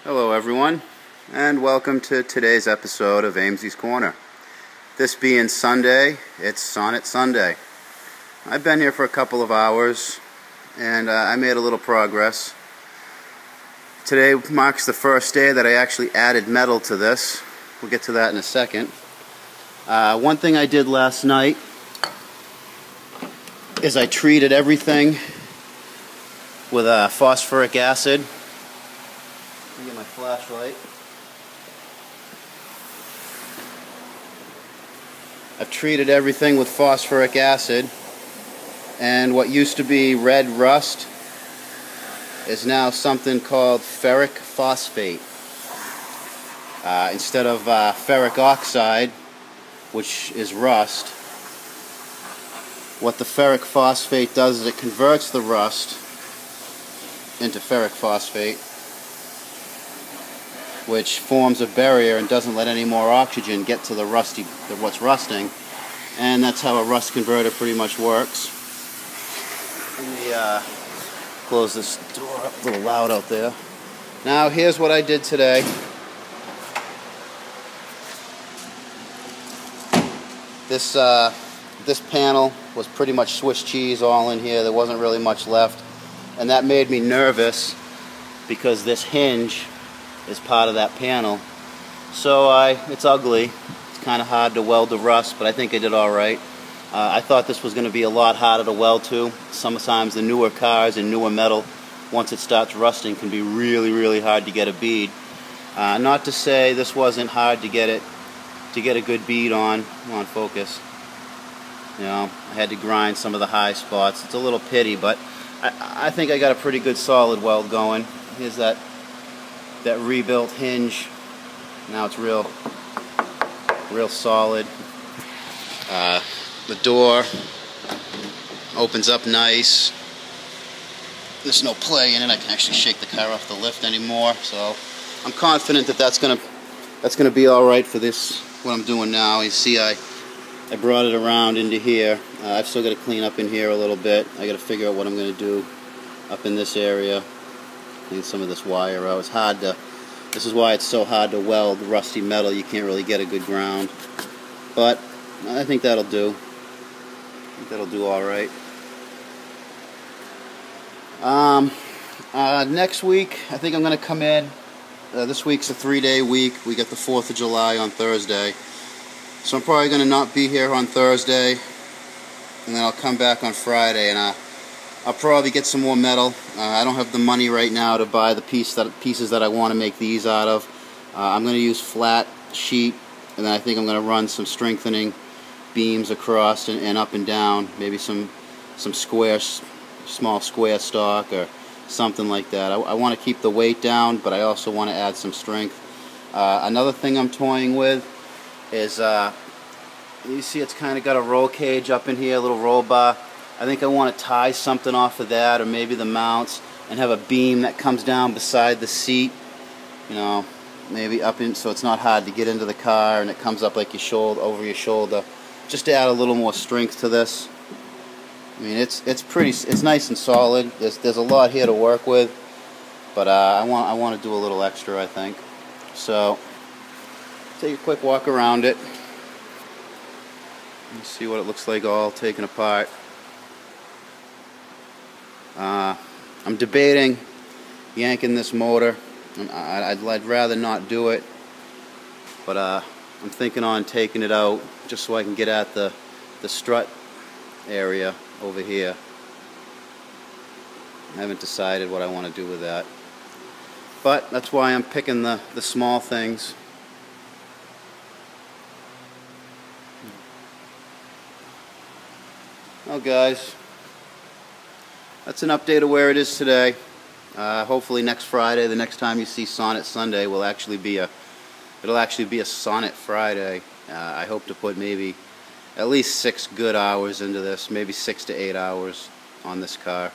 Hello everyone, and welcome to today's episode of Amesie's Corner. This being Sunday, it's Sonnet Sunday. I've been here for a couple of hours, and I made a little progress. Today marks the first day that I actually added metal to this. We'll get to that in a second. One thing I did last night is I treated everything with phosphoric acid. Let me get my flashlight. I've treated everything with phosphoric acid, and what used to be red rust is now something called ferric phosphate. Instead of ferric oxide, which is rust, what the ferric phosphate does is it converts the rust into ferric phosphate, which forms a barrier and doesn't let any more oxygen get to what's rusting, and that's how a rust converter pretty much works. Let me close this door up, a little loud out there. Now here's what I did today. This panel was pretty much Swiss cheese all in here. There wasn't really much left, and that made me nervous because this hinge is part of that panel. So it's ugly. It's kind of hard to weld the rust, but I think I did all right. I thought this was going to be a lot harder to weld to. Sometimes the newer cars and newer metal, once it starts rusting, can be really hard to get a bead. Not to say this wasn't hard to get a good bead on. Come on, focus. You know, I had to grind some of the high spots. It's a little pity, but I think I got a pretty good solid weld going. Here's that rebuilt hinge. Now it's real solid. The door opens up nice. There's no play in it. I can actually shake the car off the lift anymore. So I'm confident that that's gonna be all right for this. What I'm doing now. You see, I brought it around into here. I've still got to clean up in here a little bit. I got to figure out what I'm going to do up in this area. Clean some of this wire out. It's hard to. This is why it's so hard to weld rusty metal. You can't really get a good ground. But I think that'll do. I think that'll do all right. Next week, I think I'm going to come in. This week's a 3-day week. We get the 4th of July on Thursday. So I'm probably going to not be here on Thursday. And then I'll come back on Friday, and I'll probably get some more metal. I don't have the money right now to buy the pieces that I want to make these out of. I'm going to use flat sheet, and then I think I'm going to run some strengthening beams across and up and down. Maybe some small square stock or something like that. I want to keep the weight down, but I also want to add some strength. Another thing I'm toying with is, you see it's kind of got a roll cage up in here, a little roll bar. I think I want to tie something off of that, or maybe the mounts, and have a beam that comes down beside the seat, you know, maybe up in, so it's not hard to get into the car, and it comes up like over your shoulder, just to add a little more strength to this. I mean, it's nice and solid. There's a lot here to work with, but I want to do a little extra, I think. So take a quick walk around it and see what it looks like all taken apart. I'm debating yanking this motor. I'd rather not do it, but I'm thinking on taking it out just so I can get at the strut area over here. I haven't decided what I want to do with that, but that's why I'm picking the small things. Well, guys, that's an update of where it is today. Hopefully next Friday, the next time you see Sonnet Sunday, it'll actually be a Sonnet Friday. I hope to put maybe at least 6 good hours into this, maybe 6 to 8 hours on this car.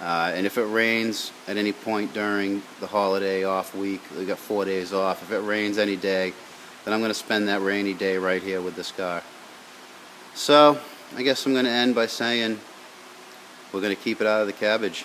And if it rains at any point during the holiday off week, we got 4 days off. If it rains any day, then I'm going to spend that rainy day right here with this car. So I guess I'm going to end by saying we're going to keep it out of the cabbage.